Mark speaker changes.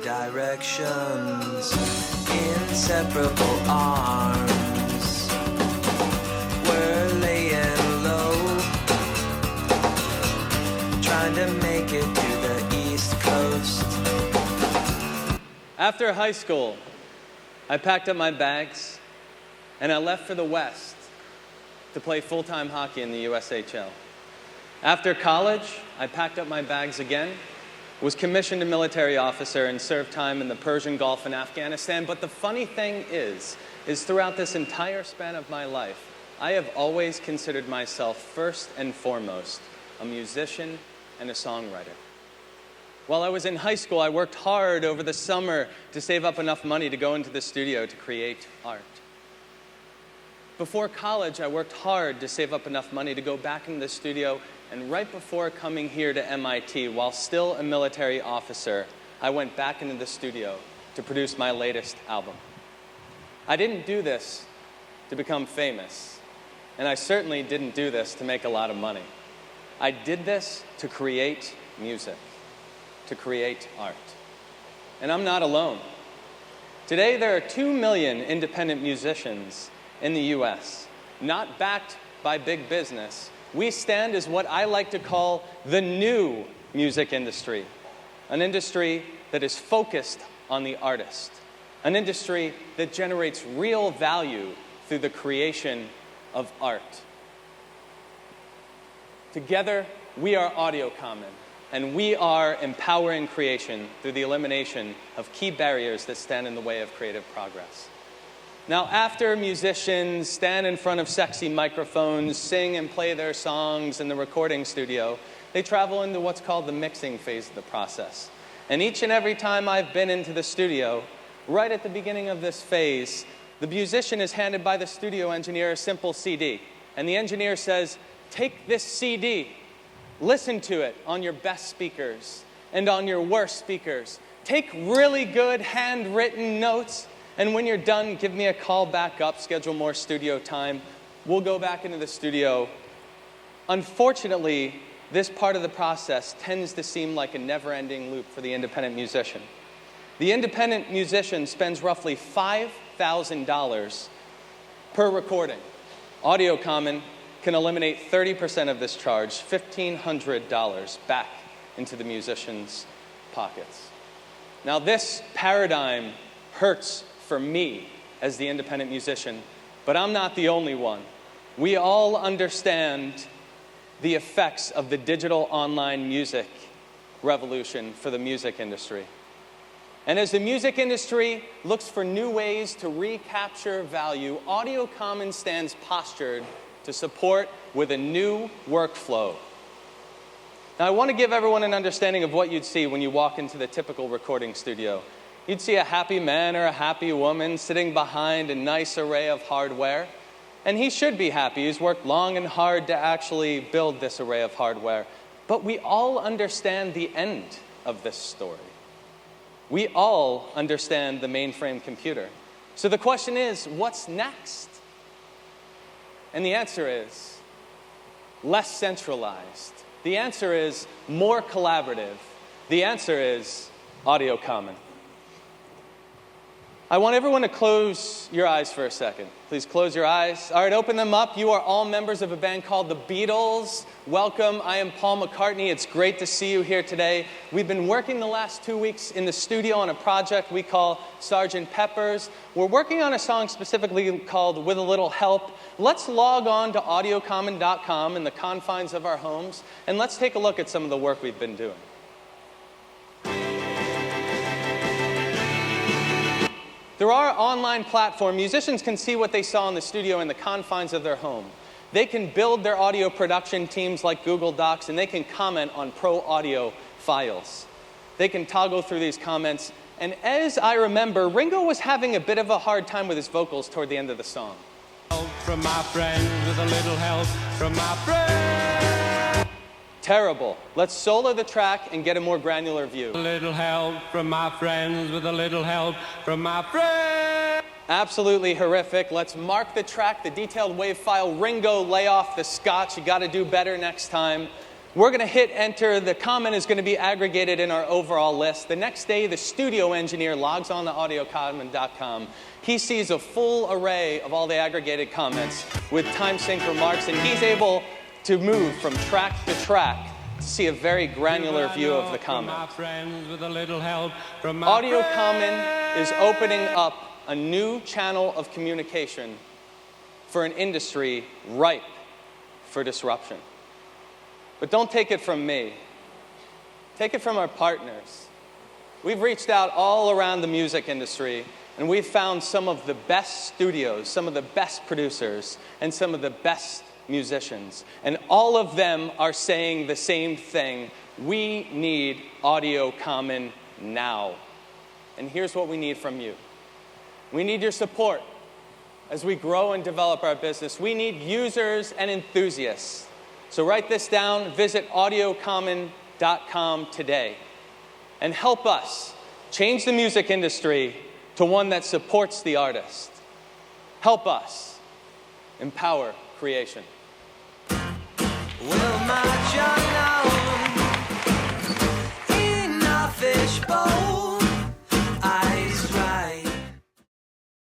Speaker 1: directions, inseparable arms. We're laying low, trying to make it to the East Coast.
Speaker 2: After high school, I packed up my bags and I left for the West to play full-time hockey in the USHL. After college, I packed up my bags again, was commissioned a military officer, and served time in the Persian Gulf and Afghanistan. But the funny thing is throughout this entire span of my life, I have always considered myself first and foremost a musician and a songwriter. While I was in high school, I worked hard over the summer to save up enough money to go into the studio to create art. Before college, I worked hard to save up enough money to go back into the studio, and right before coming here to MIT, while still a military officer, I went back into the studio to produce my latest album. I didn't do this to become famous, and I certainly didn't do this to make a lot of money. I did this to create music, to create art. And I'm not alone. Today, there are 2 million independent musicians in the US, not backed by big business. We stand as what I like to call the new music industry, an industry that is focused on the artist, an industry that generates real value through the creation of art. Together, we are AudioCommon, and we are empowering creation through the elimination of key barriers that stand in the way of creative progress. Now, after musicians stand in front of sexy microphones, sing and play their songs in the recording studio, they travel into what's called the mixing phase of the process. And each and every time I've been into the studio, right at the beginning of this phase, the musician is handed by the studio engineer a simple CD. And the engineer says, take this CD, listen to it on your best speakers and on your worst speakers. Take really good handwritten notes, and when you're done, give me a call back up, schedule more studio time. We'll go back into the studio. Unfortunately, this part of the process tends to seem like a never-ending loop for the independent musician. The independent musician spends roughly $5,000 per recording. AudioCommon can eliminate 30% of this charge, $1,500 back into the musician's pockets. Now, this paradigm hurts for me as the independent musician, but I'm not the only one. We all understand the effects of the digital online music revolution for the music industry. And as the music industry looks for new ways to recapture value, AudioCommon stands postured to support with a new workflow. Now, I want to give everyone an understanding of what you'd see when you walk into the typical recording studio. You'd see a happy man or a happy woman sitting behind a nice array of hardware. And he should be happy. He's worked long and hard to actually build this array of hardware. But we all understand the end of this story. We all understand the mainframe computer. So the question is, what's next? And the answer is less centralized. The answer is more collaborative. The answer is AudioCommon. I want everyone to close your eyes for a second. Please close your eyes. All right, open them up. You are all members of a band called the Beatles. Welcome. I am Paul McCartney. It's great to see you here today. We've been working the last 2 weeks in the studio on a project we call Sgt. Pepper's. We're working on a song specifically called With a Little Help. Let's log on to audiocommon.com in the confines of our homes, and let's take a look at some of the work we've been doing. Through our online platform, musicians can see what they saw in the studio in the confines of their home. They can build their audio production teams like Google Docs, and they can comment on pro audio files. They can toggle through these comments. And as I remember, Ringo was having a bit of a hard time with his vocals toward the end of the song.
Speaker 3: From my friend, with a little help from my friend.
Speaker 2: Terrible. Let's solo the track and get a more granular view.
Speaker 3: A little help from my friends, with a little help from my friend.
Speaker 2: Absolutely horrific. Let's mark the track, the detailed wave file. Ringo, lay off the scotch. You got to do better next time. We're going to hit enter. The comment is going to be aggregated in our overall list. The next day, the studio engineer logs on to AudioCommon.com. He sees a full array of all the aggregated comments with time-sync remarks, and he's able to move from track to track to see a very granular view of the comment. AudioCommon is opening up a new channel of communication for an industry ripe for disruption. But don't take it from me. Take it from our partners. We've reached out all around the music industry, and we've found some of the best studios, some of the best producers, and some of the best musicians. And all of them are saying the same thing. We need AudioCommon now. And here's what we need from you. We need your support as we grow and develop our business. We need users and enthusiasts. So write this down, visit AudioCommon.com today, and help us change the music industry to one that supports the artist. Help us empower creation.
Speaker 1: Will my